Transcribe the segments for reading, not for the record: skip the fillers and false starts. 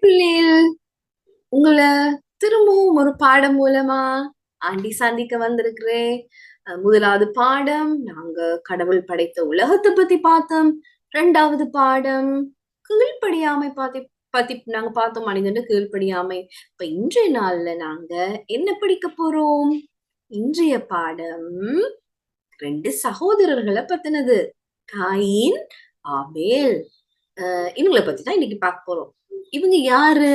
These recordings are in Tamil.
பிள்ளைகள் உங்கள திரும்பவும் ஒரு பாடம் மூலமா ஆண்டி சந்திக்க வந்திருக்கிறேன். முதலாவது பாடம் நாங்க கடவுள் படைத்த உலகத்தை பத்தி பார்த்தோம். 2வது பாடம் கீழ்ப்படியாமை பத்தி பத்தி நாங்க பார்த்தோம். மனிதன் கீழ்ப்படியாமை. இப்ப இன்றைய நாள்ல நாங்க என்ன படிக்க போறோம்? இன்றைய பாடம் 2 சகோதரர்களை பத்தினது. காயின், ஆபேல். இவங்கள பத்தி தான் இன்னைக்கு பார்க்க போறோம். இவங்க யாரு?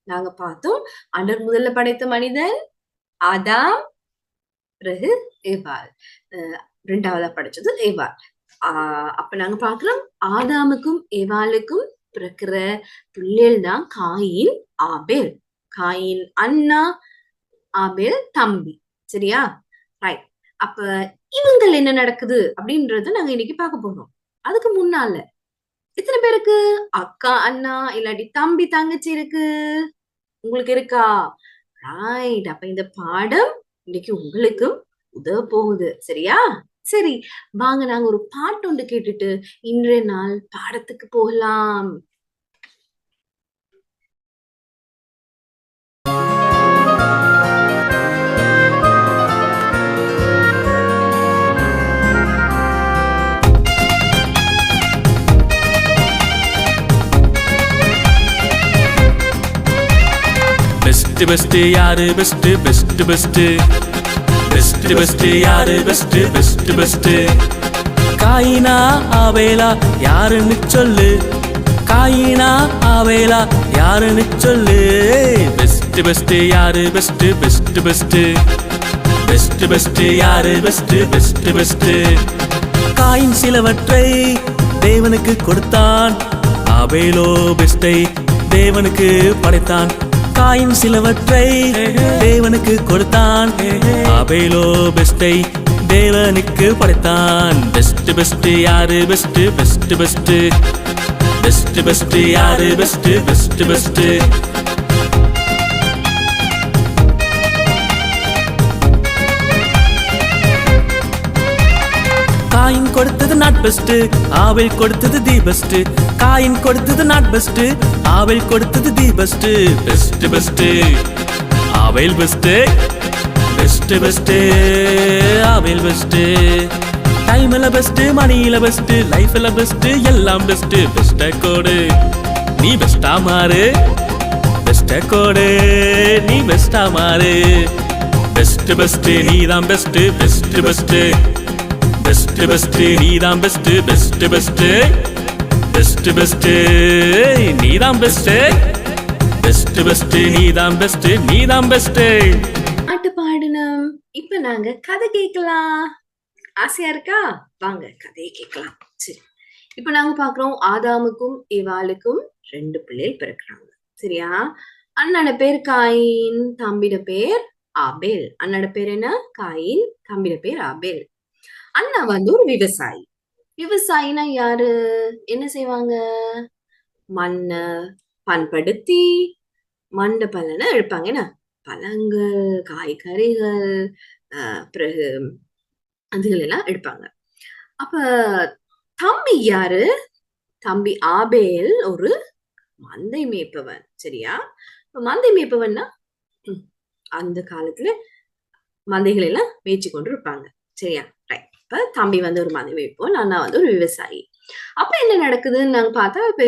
நாங்க பார்த்தோம். ஆண்டவர் முதல்ல படைத்த மனிதன் ஆதாம், பிறகு ஏவாள். 2வதா படைச்சது ஏவாள். அப்ப நாங்க பார்க்கிறோம் ஆதாமுக்கும் ஏவாளுக்கும் பிறக்கிற பிள்ளைகள் தான் காயின், ஆபேல். காயின் அண்ணா, ஆபேல் தம்பி. சரியா? ரைட். அப்ப இவங்கள் என்ன நடக்குது அப்படின்றத நாங்க இன்னைக்கு பார்க்க போறோம். அதுக்கு முன்னால எத்தனை பேருக்கு அக்கா, அண்ணா இல்லாட்டி தம்பி, தங்கச்சி இருக்கு? உங்களுக்கு இருக்கா? ரைட். அப்ப இந்த பாடம் இன்னைக்கு உங்களுக்கு உதவ போகுது. சரியா? சரி, வாங்க நாங்க ஒரு பாட்டு ஒன்று கேட்டுட்டு இன்றைய நாள் பாடத்துக்கு போகலாம். பெஸ்ட் பெஸ்ட் யாரு best best best best best யாரு பெஸ்ட் பெஸ்ட் பெஸ்ட் காயினா ஆவேலா யாருன்னு சொல்லு, காயினா ஆவேலா யாருன்னு சொல்லு. பெஸ்ட் பெஸ்ட் யாரு best best best best best யாரு பெஸ்ட் பெஸ்ட் பெஸ்ட். காயின் சிலவற்றை தேவனுக்கு கொடுத்தான், ஆவேலோ பெஸ்டை தேவனுக்கு படைத்தான். காயின் சிலவற்றை தேவனுக்கு கொடுத்தான், ஆபேலோ பெஸ்டை தேவனுக்கு படைத்தான். பெஸ்ட் பெஸ்ட் யாரு best best best best best யாரு பெஸ்ட் பெஸ்ட் பெஸ்ட். காயின் கொடுத்தது நாட் பெஸ்ட், ஆபேல் கொடுத்தது தி பெஸ்ட். காயின் கொடுத்தது நாட் பெஸ்ட், ஆபேல் கொடுத்தது the best. Best best Abel best, best best Abel best. டைம்ல பெஸ்ட், மணியில பெஸ்ட், லைஃப்ல பெஸ்ட், எல்லாம் பெஸ்ட். பெஸ்ட கோடு நீ பெஸ்டா மாறு, பெஸ்ட கோடு நீ பெஸ்டா மாறு. பெஸ்ட் பெஸ்ட் நீ தான் best best best best best நீதான் best best best best best நீதான் பெஸ்ட் பெஸ்ட் பெஸ்ட் நீதான் பெஸ்ட் நீதான் பெஸ்ட். பாட்டு பாடணும். இப்ப நாங்க கதை கேட்கலாம். ஆசையா இருக்கா? வாங்க கதையை கேட்கலாம். சரி, இப்ப நாங்க பாக்குறோம் ஆதாமுக்கும் ஏவாளுக்கும் 2 பிள்ளைகள் பிறக்கிறாங்க. சரியா? அண்ணனோட பேர் காயின், தம்பியோட பேர் ஆபேல். அண்ணனோட பேர் என்ன? காயின், தம்பியோட பேர் ஆபேல். அண்ணா வந்து ஒரு விவசாயி. விவசாயினா யாரு? என்ன செய்வாங்க? மண்ணை பண்படுத்தி மண்ட பலனை எடுப்பாங்க. என்ன? பழங்கள், காய்கறிகள், பிறகு அதுகள் எல்லாம் எடுப்பாங்க. அப்ப தம்பி யாரு? தம்பி ஆபேல் ஒரு மந்தை மேய்ப்பவன். சரியா? மந்தை மேய்ப்பவன்னா அந்த காலத்துல மந்தைகள் எல்லாம் மேய்ச்சி கொண்டு இருப்பாங்க. சரியா? ரைட். இப்ப தம்பி வந்து ஒரு மந்தை மேய்ப்பவன், அண்ணா வந்து ஒரு விவசாயி. அப்ப என்ன நடக்குதுன்னு நாங்க பார்த்தா, இப்ப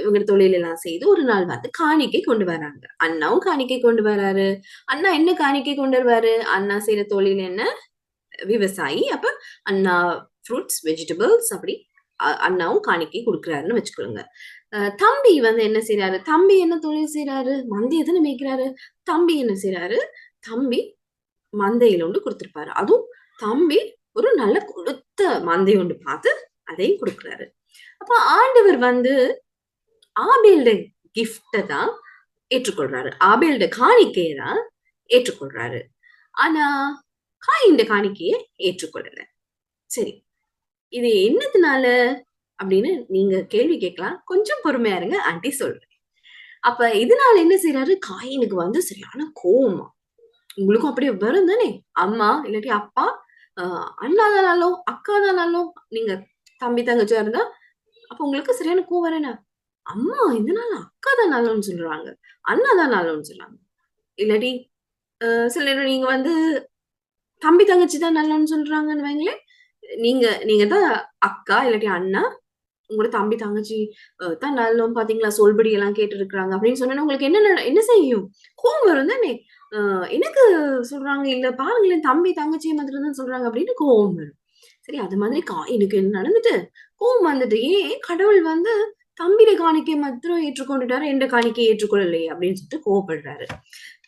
இவங்க தொழில் எல்லாம் செய்து ஒரு நாள் வந்து காணிக்கை கொண்டு வராங்க. அண்ணாவும் காணிக்கை கொண்டு வராரு. அண்ணா என்ன காணிக்கை கொண்டு வருவாரு? அண்ணா செய்யற தொழில் என்ன? விவசாயி. அப்ப அண்ணா ஃப்ரூட்ஸ், வெஜிடபிள்ஸ் அப்படி அண்ணாவும் காணிக்கை கொடுக்குறாருன்னு வச்சுக்கோங்க. தம்பி வந்து என்ன செய்யறாரு? தம்பி என்ன தொழில் செய்யறாரு? மந்தையை தானே மேய்க்கிறாரு. தம்பி என்ன செய்யறாரு? தம்பி மந்தையில ஒன்று கொடுத்திருப்பாரு. அதுவும் தம்பி ஒரு நல்ல கொழுத்த மந்தை ஒன்று பார்த்து அதையும் கொடுக்குறாரு. அப்ப ஆண்டவர் வந்து ஆபேல்ட கிஃப்ட தான் ஏற்றுக்கொள்றாரு. ஆபேல்ட காணிக்கையை தான் ஏற்றுக்கொள்றாரு. ஆனா காயின் காணிக்கையை ஏற்றுக்கொள்ளல. சரி, இது என்னதுனால அப்படின்னு நீங்க கேள்வி கேட்கலாம். கொஞ்சம் பொறுமையா இருங்க, ஆண்டி சொல்றேன். அப்ப இதனால என்ன செய்யறாரு? காயினுக்கு வந்து சரியான கோவமா. உங்களுக்கும் அப்படியே வரும் தானே? அம்மா இல்லாட்டி அப்பா, அண்ணா தானாலும் அக்கா தானாலும் நீங்க தம்பி தங்கச்சியா இருந்தா அப்ப உங்களுக்கு சரியான கோவம் வரேனா? அம்மா இந்த நாள் அக்கா தான் நல்லவன்னு சொல்றாங்க, அண்ணா தான் நல்லவன்னு சொல்றாங்க. இல்லாட்டி சில நேரம் நீங்க வந்து தம்பி தங்கச்சி தான் நல்லவன்னு சொல்றாங்கன்னு வைங்களேன். நீங்க நீங்க தான் அக்கா இல்லாட்டி அண்ணா, உங்களோட தம்பி தங்கச்சி தான் நல்லவன் பாத்தீங்களா, சொல்படி எல்லாம் கேட்டு இருக்கிறாங்க அப்படின்னு சொன்னா உங்களுக்கு என்ன செய்யும்? கோவம் வரும் தானே. எனக்கு சொல்றாங்க, இல்ல பாருங்களேன் தம்பி தங்கச்சி மாதிரி தான் சொல்றாங்க அப்படின்னு கோவம் வரும். சரி, அது மாதிரி எனக்கு என்ன நடந்துட்டு கோவம் வந்துட்டு, ஏன் கடவுள் வந்து தம்பிட காணிக்கை மாத்திரம் ஏற்றுக்கொண்டுட்டாரு, எந்த காணிக்கையை ஏற்றுக்கொள்ளலையே அப்படின்னு சொல்லிட்டு கோவப்படுறாரு.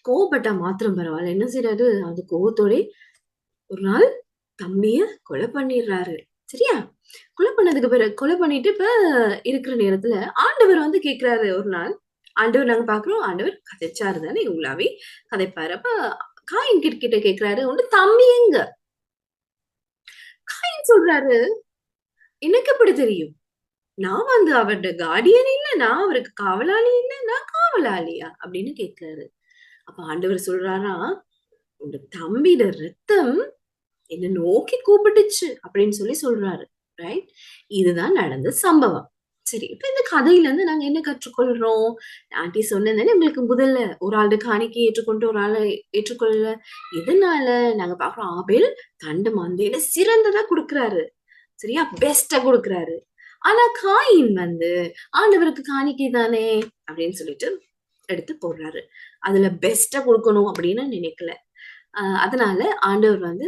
கோவப்பட்டா மாத்திரம் பரவாயில்ல, என்ன செய்யறாரு, அந்த கோவத்தோட ஒரு நாள் தம்பிய கொலை பண்ணிடுறாரு. சரியா? கொலை பண்ணிட்டு இப்ப இருக்கிற நேரத்துல ஆண்டவர் வந்து கேக்குறாரு ஒரு நாள். ஆண்டவர் நாங்க பாக்குறோம், ஆண்டவர் கதைச்சாரு தானே, உங்களாவே கதைப்பாரு. அப்ப காயின் கிட்ட கேக்குறாரு, உன் தம்பி எங்க? காயின் சொல்றாரு, எனக்கு எப்படி தெரியும்? நான் வந்து அவருடைய கார்டியன் இல்ல, நான் அவருக்கு காவலாளி இல்ல, நான் காவலாளியா அப்படின்னு கேட்கிறாரு. அப்ப ஆண்டவர் சொல்றாரா, உங்க தம்பியோட ரத்தம் என்ன நோக்கி கூப்பிட்டுச்சு அப்படின்னு சொல்றாரு. ரைட்? இதுதான் நடந்த சம்பவம். சரி, இப்ப இந்த கதையில இருந்து நாங்க என்ன கற்றுக்கொள்றோம்? ஆண்டி சொன்னதானே உங்களுக்கு முதல்ல, ஒரு ஆளோட காணிக்கை ஏற்றுக்கொண்டு ஒரு ஆளை ஏற்றுக்கொள்ளல. இதனால நாங்க பாக்குறோம், ஆபேல் தண்டு மந்தையில சிறந்ததா குடுக்குறாரு. சரியா? பெஸ்ட்டா குடுக்குறாரு. ஆனா காயின் வந்து ஆண்டவருக்கு காணிக்கை தானே அப்படின்னு சொல்லிட்டு எடுத்து போடுறாரு. அதுல பெஸ்ட்டா குடுக்கணும் அப்படின்னு நினைக்கல. அதனால ஆண்டவர் வந்து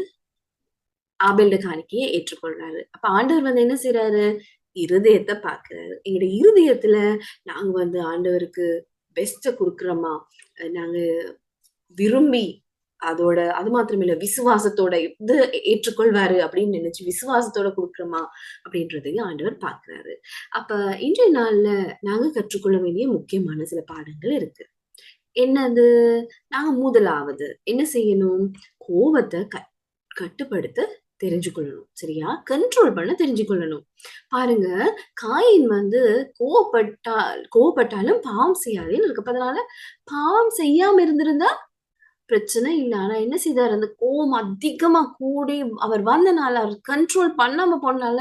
ஆபேல்ட காணிக்கையை ஏற்றுக்கொள்றாரு. அப்ப ஆண்டவர் வந்து என்ன செய்றாரு? இருதயத்த பார்க்கிறாரு. எங்களுடைய இருதயத்துல நாங்க வந்து ஆண்டவருக்கு பெஸ்ட்ட குடுக்குறோமா? நாங்க விரும்பி அது மாத்திரம் இல்ல, விசுவாசத்தோட இது ஏற்றுக்கொள்வாரு அப்படின்னு நினைச்சு விசுவாசத்தோட குடுக்குறோமா? அப்படின்றதையும் ஆண்டவர் பார்க்கிறாரு. அப்ப இன்றைய நாள்ல நாங்க கற்றுக்கொள்ள வேண்டிய முக்கியமான சில பாடங்கள் இருக்கு. என்னது? நாங்க முதலாவது என்ன செய்யணும்? கோவத்த கட்டுப்படுத்த தெரிஞ்சுக்கொள்ளணும். சரியா? கண்ட்ரோல் பண்ண தெரிஞ்சுக்கொள்ளணும். பாருங்க, காயின் வந்து கோவப்பட்டாலும் பாவம் செய்யாதேன்னு இருக்கு. அப்ப அதனால பாவம் செய்யாம இருந்திருந்தா பிரச்சனை இல்ல. ஆனா என்ன செய்தாரு? அந்த கோவம் அதிகமா கூடி அவர் வந்தனால, அவர் கண்ட்ரோல் பண்ணாம போனனால,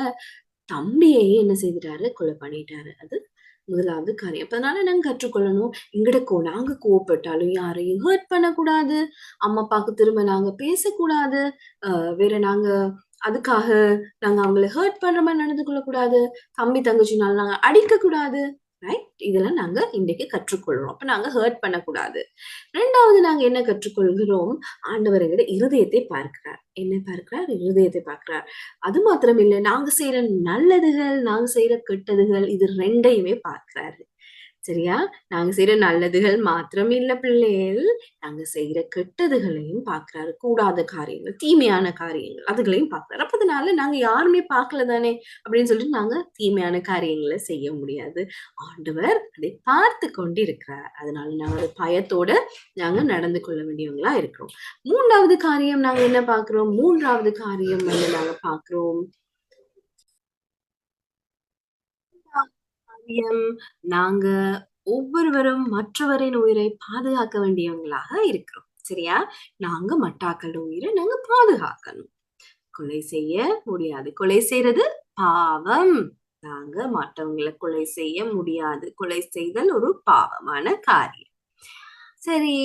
தம்பியையே என்ன செய்துட்டாரு? கொலை பண்ணிட்டாரு. அது முதலாவது காரியம். அப்ப அதனால நாங்க கற்றுக்கொள்ளணும். நாங்க கோவப்பட்டாலும் யாரையும் ஹர்ட் பண்ணக்கூடாது. அம்மா, அப்பாவுக்கு திரும்ப நாங்க பேசக்கூடாது. வேற நாங்க அதுக்காக நாங்க அவங்கள ஹர்ட் பண்ற மாரி நடந்து கொள்ளக்கூடாது. தம்பி, தங்கச்சினால நாங்க அடிக்கக்கூடாது. ரைட்? இதெல்லாம் நாங்க இன்றைக்கு கற்றுக்கொள்றோம். அப்ப நாங்க ஹர்ட் பண்ணக்கூடாது. 2வது நாங்க என்ன கற்றுக்கொள்கிறோம்? ஆண்டவர் எங்களுடைய இருதயத்தை பார்க்கிறார். என்ன பார்க்கிறார்? இருதயத்தை பார்க்கிறார். அது மாத்திரம் இல்ல, நாங்க செய்ற நல்லதுகள், நாங்க செய்ற கெட்டதுகள் இது 2யுமே பார்க்கிறாரு. சரியா? நாங்க செய்ற நல்லதுகள் மாத்திரம் இல்ல பிள்ளைகள், நாங்க செய்ற கெட்டதுகளையும் பார்க்கிறாரு. கூடாத காரியங்கள், தீமையான காரியங்கள் அதுகளையும் பார்க்கிறாரு. அப்ப அதனால நாங்க யாருமே பார்க்கல தானே அப்படின்னு சொல்லிட்டு நாங்க தீமையான காரியங்கள செய்ய முடியாது. ஆண்டவர் அதை பார்த்து கொண்டு இருக்கிறார். அதனால நாங்க அது பயத்தோட நாங்க நடந்து கொள்ள வேண்டியவங்களா இருக்கிறோம். 3வது காரியம் நாங்க என்ன பார்க்கிறோம்? 3வது காரியம் வந்து நாங்க பார்க்கிறோம். காரியம், நாங்க ஒவ்வொருவரும் மற்றவரின் உயிரை பாதுகாக்க வேண்டியவங்களாக இருக்கிறோம். சரியா? நாங்க மட்டாக்களோட உயிரை நாங்க பாதுகாக்கணும். கொலை செய்ய முடியாது. கொலை செய்யறது பாவம். நாங்க மற்றவங்கள கொலை செய்ய முடியாது. கொலை செய்தல் ஒரு பாவமான காரியம். சரி,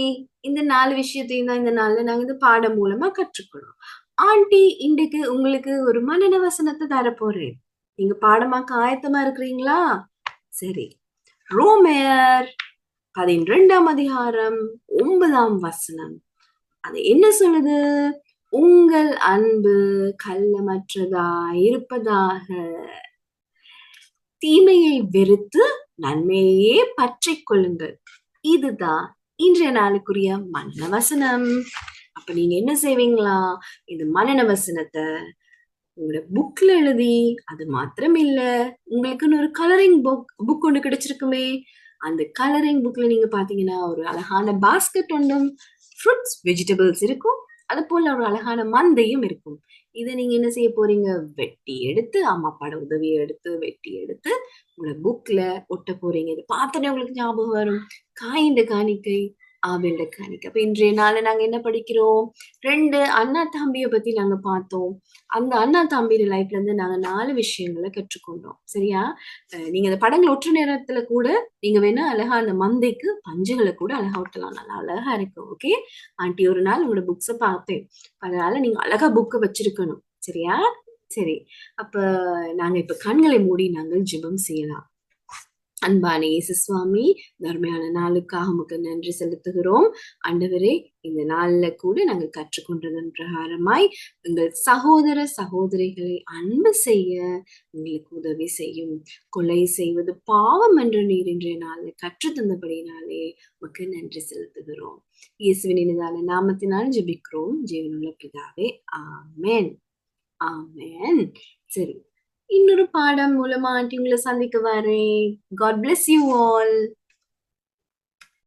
இந்த 4 விஷயத்தையும் தான் இந்த நாள்ல நாங்க இந்த பாடம் மூலமா கற்றுக்கொள்றோம். ஆண்டி இன்றைக்கு உங்களுக்கு ஒரு மனன வசனத்த தரப்போறேன். நீங்க பாடமாக்க ஆயத்தமா இருக்கிறீங்களா? சரி. ரோமேயர் 12ஆம் அதிகாரம் 9ஆம் வசனம். அது என்ன சொல்லுது? உங்கள் அன்பு கள்ளமற்றதாய் இருப்பதாக, தீமையை வெறுத்து நன்மையையே பற்றிக் கொள்ளுங்கள். இதுதான் இன்றைய நாளுக்குரிய மனன வசனம். அப்ப நீங்க என்ன செய்வீங்களா? இந்த மனன வசனத்தை உங்களோட புக்ல எழுதி, அது மாத்திரம் இல்ல, உங்களுக்குன்னு ஒரு கலரிங் புக் ஒண்ணு கிடைச்சிருக்குமே, அந்த கலரிங் புக்ல நீங்க பாத்தீங்கன்னா ஒரு அழகான பாஸ்கெட் ஒன்றும் ஃப்ரூட்ஸ் வெஜிடபிள்ஸ் இருக்கும். அது போல ஒரு அழகான மந்தையும் இருக்கும். இதை நீங்க என்ன செய்ய போறீங்க? வெட்டி எடுத்து, அம்மா அப்பாட உதவியை எடுத்து வெட்டி எடுத்து உங்களோட புக்ல ஒட்ட போறீங்க. இதை பார்த்தோன்னே உங்களுக்கு ஞாபகம் வரும், காணிக்கை ஆபேலோட காணிக்கை. அப்ப இன்றைய நாள்ல நாங்க என்ன படிக்கிறோம்? 2 அண்ணா தம்பிய பத்தி நாங்க பார்த்தோம். அந்த அண்ணா தம்பியோட லைஃப்ல இருந்து நாங்க 4 விஷயங்கள கற்றுக்கொண்டோம். சரியா? நீங்க அந்த படங்கள் ஒற்ற நேரத்துல கூட நீங்க வேணா அழகா அந்த மந்தைக்கு பஞ்சுகள கூட அழகா ஒட்டலாம். நல்லா அழகா இருக்கும். ஓகே. ஆன்ட்டி ஒரு நாள் உங்களோட புக்ஸ பார்த்தேன். அதனால நீங்க அழகா புக்க வச்சிருக்கணும். சரியா? சரி. அப்ப நாங்க இப்ப கண்களை மூடி நாங்கள் ஜெபம் செய்யலாம். அன்பான இயேசு சுவாமி, இந்த அருமையான நாளுக்காக உமக்கு நன்றி செலுத்துகிறோம். ஆண்டவரே, இந்த நாள்ல கூட நாங்கள் கற்றுக்கொண்டதன் பிரகாரமாய் எங்கள் சகோதர சகோதரிகளை அன்பு செய்ய எங்களுக்கு உதவி செய்யும். கொலை செய்வது பாவம் என்று நீர் இன்றைய நாள்ல கற்றுத் தந்தபடியினாலே உமக்கு நன்றி செலுத்துகிறோம். இயேசுவின் இனிதான நாமத்தினால் ஜெபிக்கிறோம். ஜீவனுள்ள பிதாவே, ஆமென். ஆமென். சரி. இன்னொரு பாடம் மூலமா ஆன்ட்டி உங்களை சந்திக்க வரேன். God bless you all.